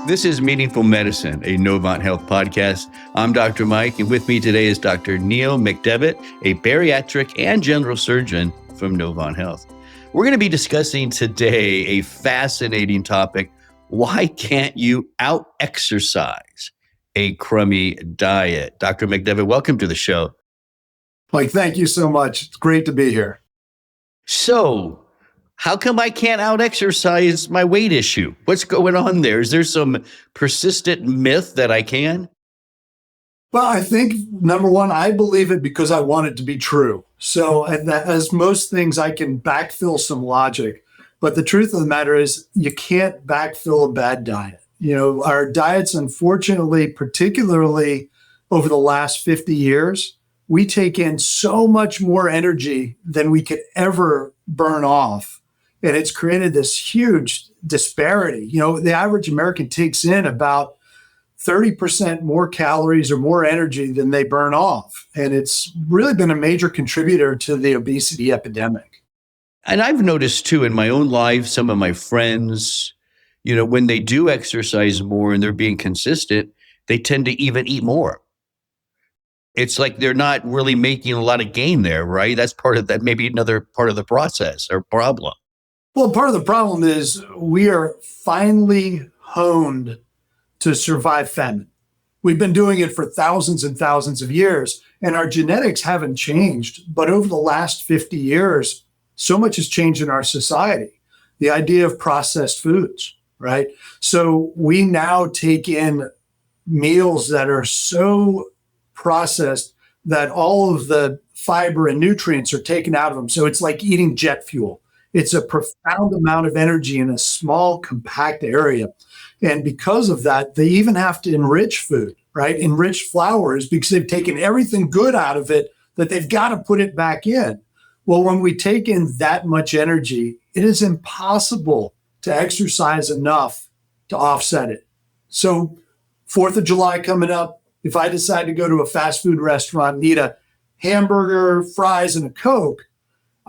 This is Meaningful Medicine, a Novant Health podcast. I'm Dr. Mike, and with me today is Dr. Neil McDevitt, a bariatric and general surgeon from Novant Health. We're going to be discussing today a fascinating topic. Why can't you out-exercise a crummy diet? Dr. McDevitt, welcome to the show. Mike, thank you so much. It's great to be here. So, how come I can't out-exercise my weight issue? What's going on there? Is there some persistent myth that I can? Well, I think, number one, I believe it because I want it to be true. So as most things, I can backfill some logic. But the truth of the matter is you can't backfill a bad diet. You know, our diets, unfortunately, particularly over the last 50 years, we take in so much more energy than we could ever burn off. And it's created this huge disparity. You know, the average American takes in about 30% more calories or more energy than they burn off. And it's really been a major contributor to the obesity epidemic. And I've noticed too in my own life, some of my friends, you know, when they do exercise more and they're being consistent, they tend to even eat more. It's like they're not really making a lot of gain there, right? That's part of that, maybe another part of the process or problem. Well, part of the problem is we are finely honed to survive famine. We've been doing it for thousands and thousands of years, and our genetics haven't changed. But over the last 50 years, so much has changed in our society. The idea of processed foods, right? So we now take in meals that are so processed that all of the fiber and nutrients are taken out of them. So it's like eating jet fuel. It's a profound amount of energy in a small, compact area. And because of that, they even have to enrich food, right? Enrich flours because they've taken everything good out of it that they've got to put it back in. Well, when we take in that much energy, it is impossible to exercise enough to offset it. So 4th of July coming up, if I decide to go to a fast food restaurant and eat a hamburger, fries, and a Coke,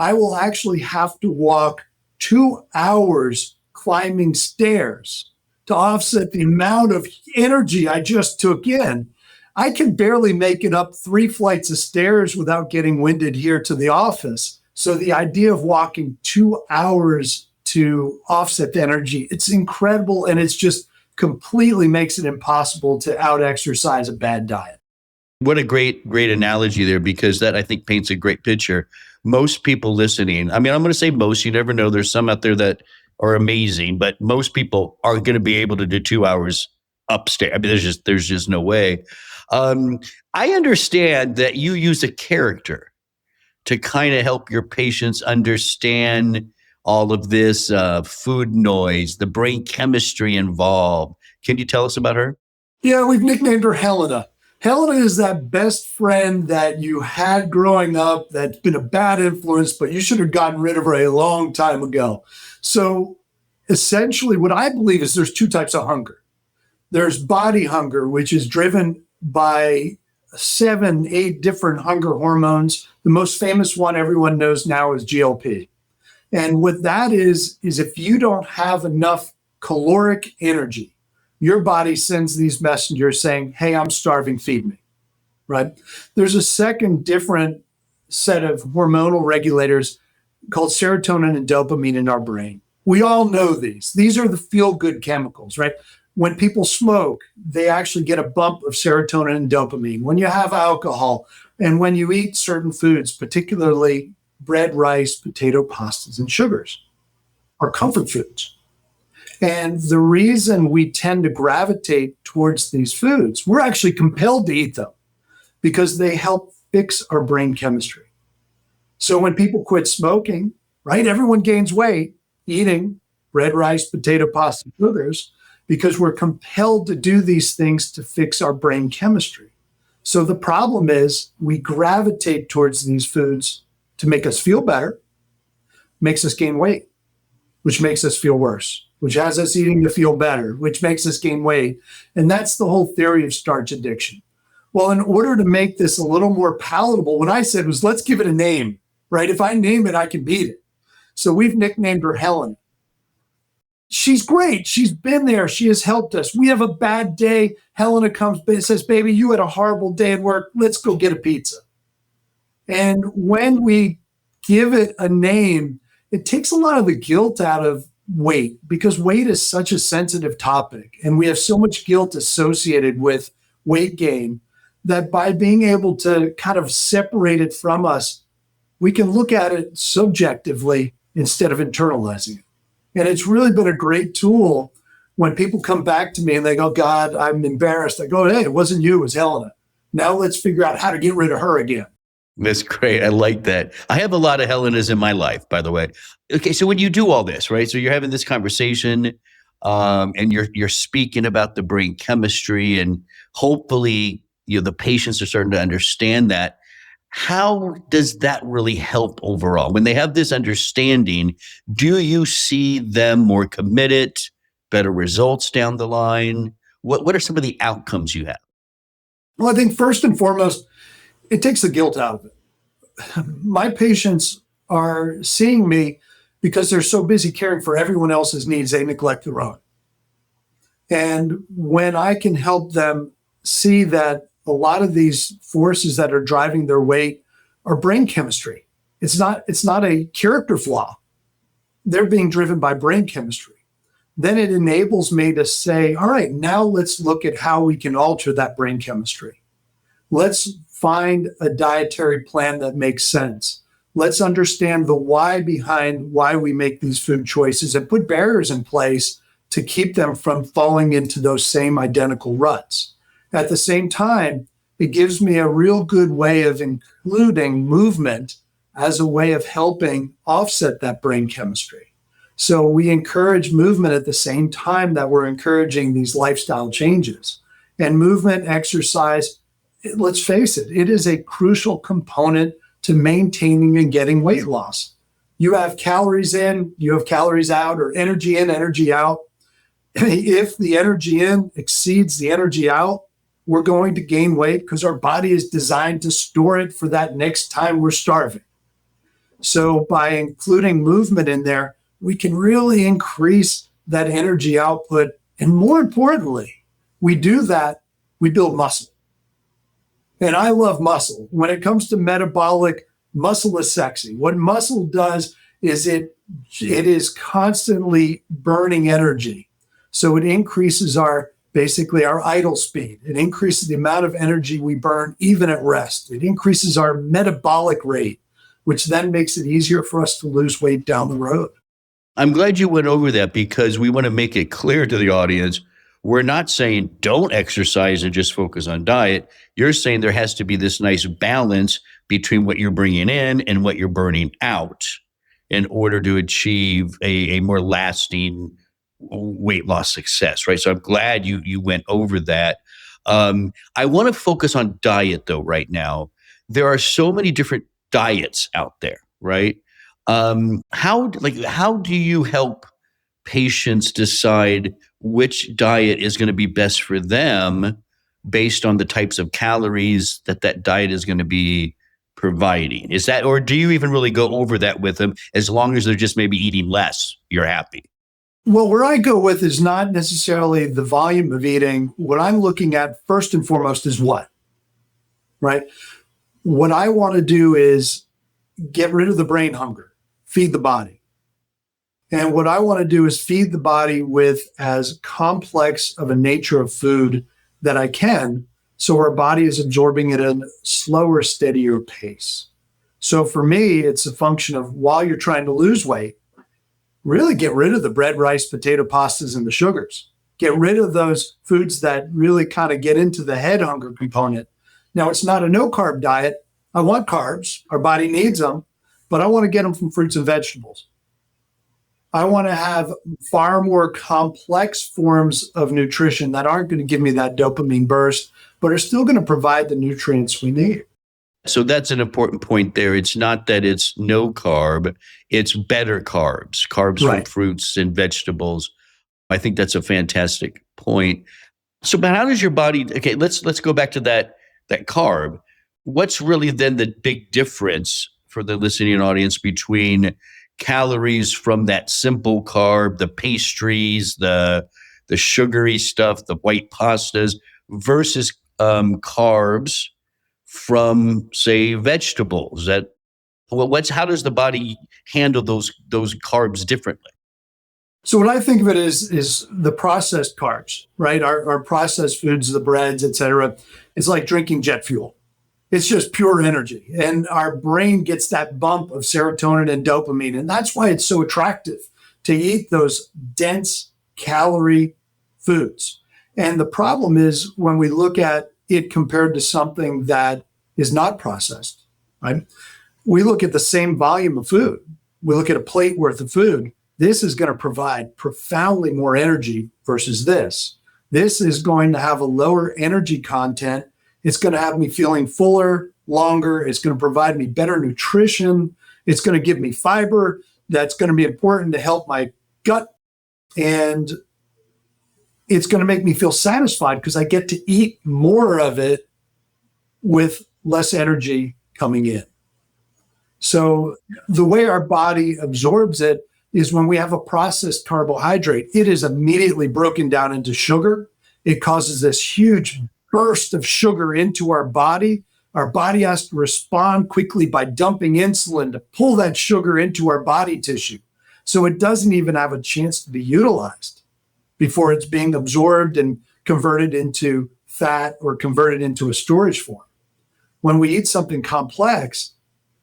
I will actually have to walk 2 hours climbing stairs to offset the amount of energy I just took in. I can barely make it up 3 flights of stairs without getting winded here to the office. So the idea of walking 2 hours to offset the energy, it's incredible. And it's just completely makes it impossible to out-exercise a bad diet. What a great analogy there, because that I think paints a great picture. Most people listening, I mean, I'm going to say most, you never know. There's some out there that are amazing, but most people are going to be able to do 2 hours upstairs. I mean, there's just no way. I understand that you use a character to kind of help your patients understand all of this food noise, the brain chemistry involved. Can you tell us about her? Yeah, we've nicknamed her Helena. Helena is that best friend that you had growing up that's been a bad influence, but you should have gotten rid of her a long time ago. So essentially what I believe is there's 2 types of hunger. There's body hunger, which is driven by 7, 8 different hunger hormones. The most famous one everyone knows now is GLP. And what that is if you don't have enough caloric energy, your body sends these messengers saying, hey, I'm starving, feed me, right? There's a second different set of hormonal regulators called serotonin and dopamine in our brain. We all know these. These are the feel-good chemicals, right? When people smoke, they actually get a bump of serotonin and dopamine. When you have alcohol and when you eat certain foods, particularly bread, rice, potato, pastas, and sugars, are comfort foods. And the reason we tend to gravitate towards these foods, we're actually compelled to eat them because they help fix our brain chemistry. So when people quit smoking, right, everyone gains weight eating bread, rice, potato, pasta, sugars because we're compelled to do these things to fix our brain chemistry. So the problem is we gravitate towards these foods to make us feel better, makes us gain weight, which makes us feel worse, which has us eating to feel better, which makes us gain weight. And that's the whole theory of starch addiction. Well, in order to make this a little more palatable, what I said was, let's give it a name, right? If I name it, I can beat it. So we've nicknamed her Helen. She's great. She's been there. She has helped us. We have a bad day. Helena comes and says, baby, you had a horrible day at work. Let's go get a pizza. And when we give it a name, it takes a lot of the guilt out of weight, because weight is such a sensitive topic. And we have so much guilt associated with weight gain that by being able to kind of separate it from us, we can look at it subjectively instead of internalizing it. And it's really been a great tool when people come back to me and they go, God, I'm embarrassed. I go, hey, it wasn't you, it was Helena. Now let's figure out how to get rid of her again. That's great. I like that. I have a lot of Helenas in my life, by the way. Okay, so when you do all this, right? So you're having this conversation, and you're speaking about the brain chemistry, and hopefully, the patients are starting to understand that. How does that really help overall? When they have this understanding, do you see them more committed, better results down the line? What are some of the outcomes you have? Well, I think first and foremost, it takes the guilt out of it. My patients are seeing me because they're so busy caring for everyone else's needs, they neglect their own. And when I can help them see that a lot of these forces that are driving their weight are brain chemistry. It's not a character flaw. They're being driven by brain chemistry. Then it enables me to say, all right, now let's look at how we can alter that brain chemistry. Let's find a dietary plan that makes sense. Let's understand the why behind why we make these food choices and put barriers in place to keep them from falling into those same identical ruts. At the same time, it gives me a real good way of including movement as a way of helping offset that brain chemistry. So we encourage movement at the same time that we're encouraging these lifestyle changes. And movement, exercise, let's face it, it is a crucial component to maintaining and getting weight loss. You have calories in, you have calories out, or energy in, energy out. If the energy in exceeds the energy out, we're going to gain weight because our body is designed to store it for that next time we're starving. So by including movement in there, we can really increase that energy output. And more importantly, we do that, we build muscle. And I love muscle. When it comes to metabolic, muscle is sexy. What muscle does is it is constantly burning energy. So it increases our idle speed. It increases the amount of energy we burn even at rest. It increases our metabolic rate, which then makes it easier for us to lose weight down the road. I'm glad you went over that, because we want to make it clear to the audience. We're not saying don't exercise and just focus on diet. You're saying there has to be this nice balance between what you're bringing in and what you're burning out in order to achieve a more lasting weight loss success, right? So I'm glad you went over that. I want to focus on diet though right now. There are so many different diets out there, right? How do you help patients decide which diet is going to be best for them based on the types of calories that diet is going to be providing? Is that, or do you even really go over that with them? As long as they're just maybe eating less, you're happy? Well, where I go with is not necessarily the volume of eating. What I'm looking at first and foremost is what, right? What I want to do is get rid of the brain hunger, feed the body. And what I want to do is feed the body with as complex of a nature of food that I can, so our body is absorbing it at a slower, steadier pace. So for me, it's a function of, while you're trying to lose weight, really get rid of the bread, rice, potato, pastas, and the sugars. Get rid of those foods that really kind of get into the head hunger component. Now, it's not a no-carb diet. I want carbs. Our body needs them, but I want to get them from fruits and vegetables. I want to have far more complex forms of nutrition that aren't going to give me that dopamine burst, but are still going to provide the nutrients we need. So that's an important point there. It's not that it's no carb, it's better carbs Right. from fruits and vegetables. I think that's a fantastic point. So, but how does your body, okay, let's go back to that carb. What's really then the big difference for the listening audience between calories from that simple carb, the pastries, the sugary stuff, the white pastas, versus carbs from, say, vegetables? That well, what's how does the body handle those carbs differently? So what I think of it is the processed carbs, right? Our processed foods, the breads, et cetera. It's like drinking jet fuel. It's just pure energy. And our brain gets that bump of serotonin and dopamine. And that's why it's so attractive to eat those dense calorie foods. And the problem is when we look at it compared to something that is not processed, right? We look at the same volume of food. We look at a plate worth of food. This is going to provide profoundly more energy versus this. This is going to have a lower energy content. It's going to have me feeling fuller, longer. It's going to provide me better nutrition. It's going to give me fiber that's going to be important to help my gut. And it's going to make me feel satisfied because I get to eat more of it with less energy coming in. So the way our body absorbs it is when we have a processed carbohydrate, it is immediately broken down into sugar. It causes this huge burst of sugar into our body. Our body has to respond quickly by dumping insulin to pull that sugar into our body tissue. So it doesn't even have a chance to be utilized before it's being absorbed and converted into fat or converted into a storage form. When we eat something complex,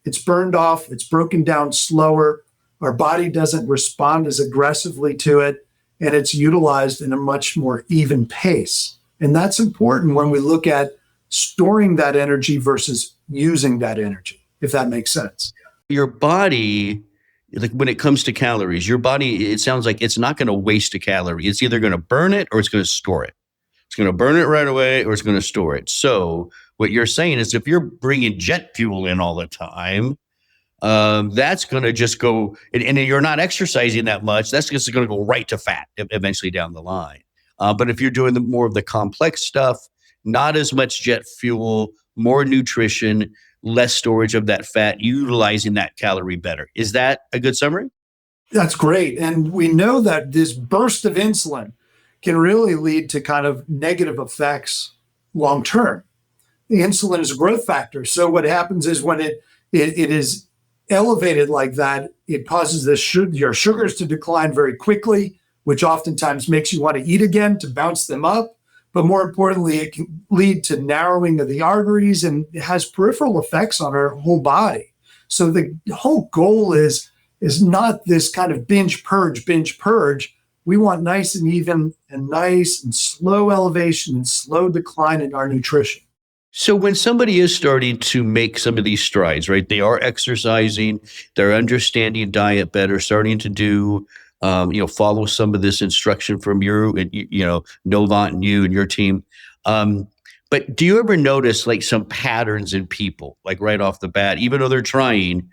it's burned off, it's broken down slower, our body doesn't respond as aggressively to it, and it's utilized in a much more even pace. And that's important when we look at storing that energy versus using that energy, if that makes sense. Your body, like when it comes to calories, your body, it sounds like it's not going to waste a calorie. It's either going to burn it or it's going to store it. It's going to burn it right away or it's going to store it. So what you're saying is if you're bringing jet fuel in all the time, that's going to just go, and you're not exercising that much, that's just going to go right to fat eventually down the line. But if you're doing more of the complex stuff, not as much jet fuel, more nutrition, less storage of that fat, utilizing that calorie better. Is that a good summary? That's great. And we know that this burst of insulin can really lead to kind of negative effects long term. The insulin is a growth factor. So what happens is when it is elevated like that, it causes your sugars to decline very quickly, which oftentimes makes you want to eat again to bounce them up. But more importantly, it can lead to narrowing of the arteries and it has peripheral effects on our whole body. So the whole goal is not this kind of binge purge. We want nice and even and nice and slow elevation and slow decline in our nutrition. So when somebody is starting to make some of these strides, right? They are exercising, they're understanding diet better, starting to do, follow some of this instruction from you and Novant and you and your team. But do you ever notice like some patterns in people, like right off the bat, even though they're trying,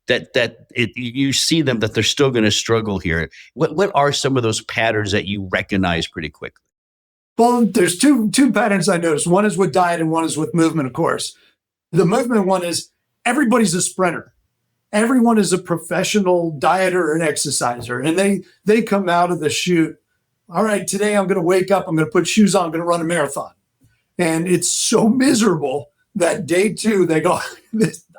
you see them that they're still going to struggle here? What are some of those patterns that you recognize pretty quickly? Well, there's two patterns I noticed. One is with diet and one is with movement, of course. The movement one is everybody's a sprinter. Everyone is a professional dieter and exerciser. And they come out of the chute, all right, today I'm going to wake up, I'm going to put shoes on, I'm going to run a marathon. And it's so miserable that day two, they go,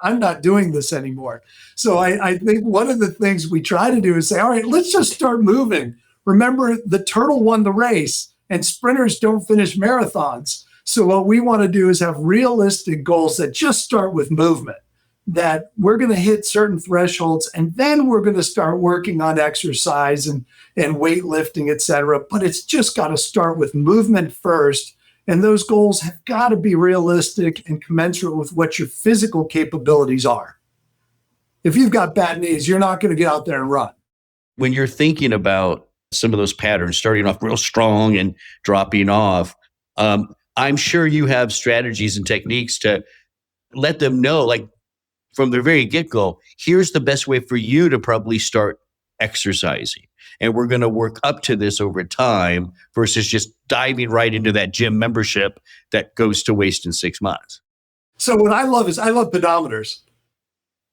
I'm not doing this anymore. So I think one of the things we try to do is say, all right, let's just start moving. Remember, the turtle won the race. And sprinters don't finish marathons. So what we want to do is have realistic goals that just start with movement, that we're going to hit certain thresholds, and then we're going to start working on exercise and weightlifting, et cetera. But it's just got to start with movement first. And those goals have got to be realistic and commensurate with what your physical capabilities are. If you've got bad knees, you're not going to get out there and run. When you're thinking about some of those patterns, starting off real strong and dropping off, I'm sure you have strategies and techniques to let them know, like from the very get-go, here's the best way for you to probably start exercising. And we're going to work up to this over time versus just diving right into that gym membership that goes to waste in 6 months. So what I love pedometers.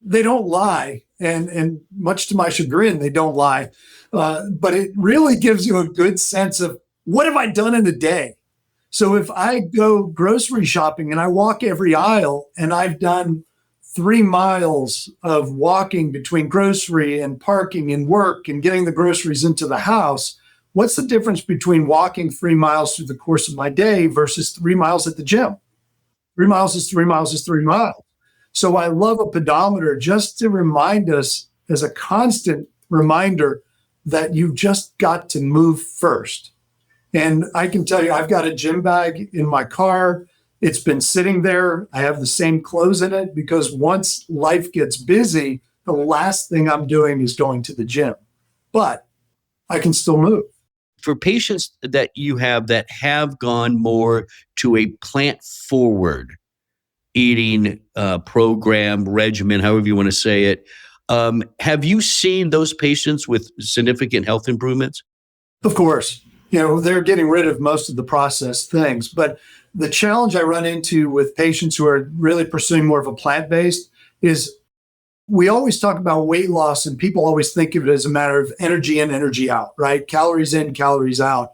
They don't lie. And much to my chagrin, they don't lie. But it really gives you a good sense of what have I done in a day? So if I go grocery shopping and I walk every aisle and I've done 3 miles of walking between grocery and parking and work and getting the groceries into the house, what's the difference between walking 3 miles through the course of my day versus 3 miles at the gym? 3 miles is 3 miles is 3 miles. So I love a pedometer just to remind us as a constant reminder that you've just got to move first. And I can tell you, I've got a gym bag in my car. It's been sitting there. I have the same clothes in it because once life gets busy, the last thing I'm doing is going to the gym. But I can still move. For patients that you have that have gone more to a plant forward eating program, regimen, however you want to say it, have you seen those patients with significant health improvements? Of course, they're getting rid of most of the processed things. But the challenge I run into with patients who are really pursuing more of a plant-based is we always talk about weight loss and people always think of it as a matter of energy in, energy out, right? Calories in, calories out.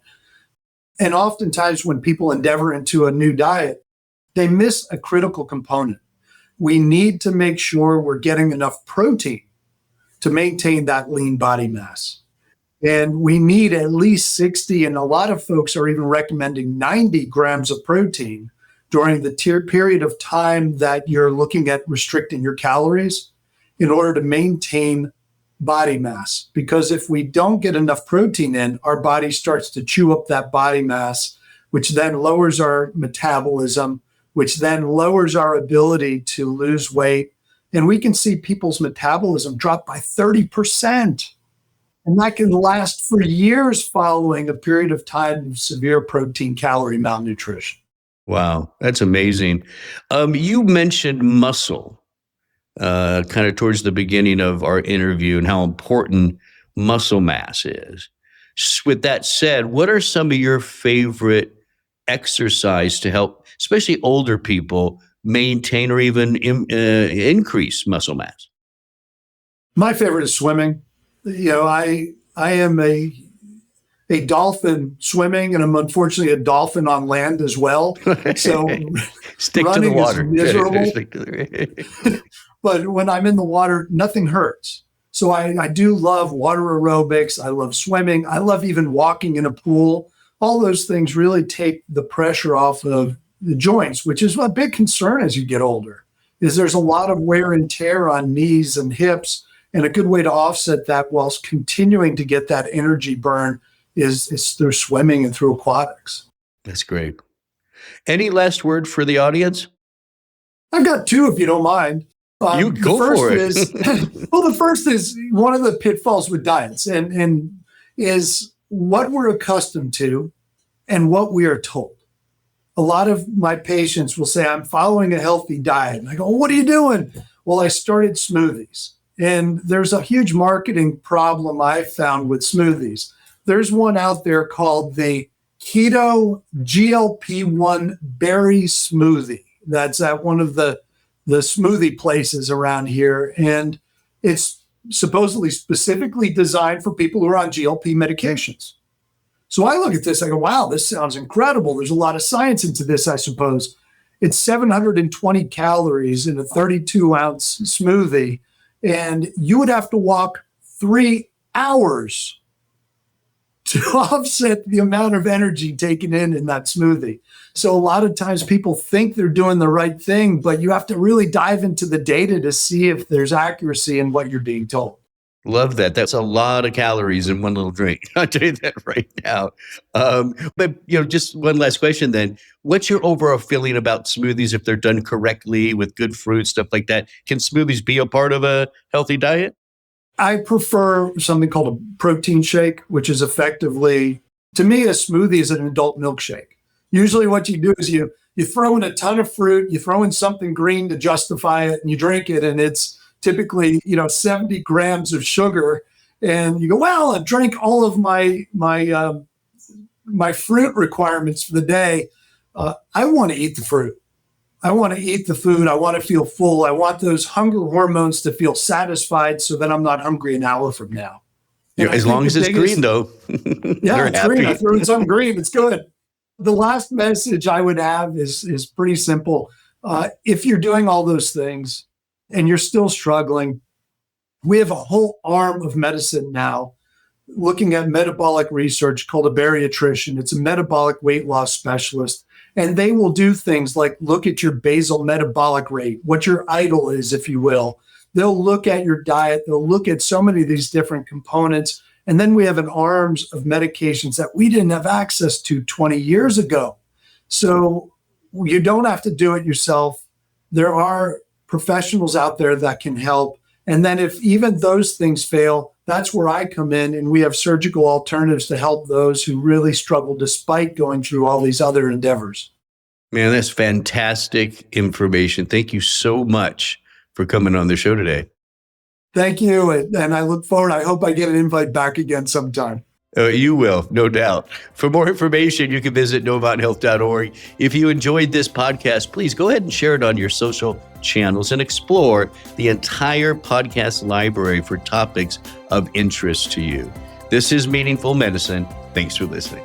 And oftentimes when people endeavor into a new diet, they miss a critical component. We need to make sure we're getting enough protein to maintain that lean body mass. And we need at least 60, and a lot of folks are even recommending 90 grams of protein during the period of time that you're looking at restricting your calories in order to maintain body mass. Because if we don't get enough protein in, our body starts to chew up that body mass, which then lowers our metabolism, which then lowers our ability to lose weight. And we can see people's metabolism drop by 30%. And that can last for years following a period of time of severe protein calorie malnutrition. Wow, that's amazing. You mentioned muscle kind of towards the beginning of our interview and how important muscle mass is. With that said, what are some of your favorite exercise to help, especially older people, maintain or even increase muscle mass? My favorite is swimming. I am a dolphin swimming, and I'm unfortunately a dolphin on land as well. So Stick to the water. Is miserable. But when I'm in the water, nothing hurts. So I do love water aerobics. I love swimming. I love even walking in a pool. All those things really take the pressure off of the joints, which is a big concern as you get older, is there's a lot of wear and tear on knees and hips. And a good way to offset that whilst continuing to get that energy burn is through swimming and through aquatics. That's great. Any last word for the audience? I've got two, if you don't mind. You go for it. The first is one of the pitfalls with diets and is what we're accustomed to and what we are told. A lot of my patients will say, I'm following a healthy diet. And I go, what are you doing? Well, I started smoothies. And there's a huge marketing problem I've found with smoothies. There's one out there called the Keto GLP-1 Berry Smoothie. That's at one of the smoothie places around here. And it's supposedly specifically designed for people who are on GLP medications. So I look at this, I go, wow, this sounds incredible. There's a lot of science into this, I suppose. It's 720 calories in a 32-ounce smoothie. And you would have to walk 3 hours to offset the amount of energy taken in that smoothie. So a lot of times people think they're doing the right thing, but you have to really dive into the data to see if there's accuracy in what you're being told. Love that. That's a lot of calories in one little drink. I'll tell you that right now. But just one last question then. What's your overall feeling about smoothies if they're done correctly with good fruit, stuff like that? Can smoothies be a part of a healthy diet? I prefer something called a protein shake, which is effectively, to me, a smoothie is an adult milkshake. Usually what you do is you throw in a ton of fruit, you throw in something green to justify it, and you drink it, and it's typically 70 grams of sugar, and you go, well, I drank all of my fruit requirements for the day. I want to eat the fruit. I want to eat the food. I want to feel full. I want those hunger hormones to feel satisfied so that I'm not hungry an hour from now. Yeah, as long as it's green, though. Yeah, it's green. I threw in some green. It's good. The last message I would have is pretty simple. If you're doing all those things and you're still struggling, we have a whole arm of medicine now looking at metabolic research called a bariatrician. It's a metabolic weight loss specialist. And they will do things like look at your basal metabolic rate, what your idle is, if you will. They'll look at your diet. They'll look at so many of these different components. And then we have an arms of medications that we didn't have access to 20 years ago. So you don't have to do it yourself. There are professionals out there that can help. And then if even those things fail, that's where I come in, and we have surgical alternatives to help those who really struggle despite going through all these other endeavors. Man, that's fantastic information. Thank you so much for coming on the show today. Thank you. And I look forward. I hope I get an invite back again sometime. You will, no doubt. For more information, you can visit novonthealth.org. If you enjoyed this podcast, please go ahead and share it on your social channels and explore the entire podcast library for topics of interest to you. This is Meaningful Medicine. Thanks for listening.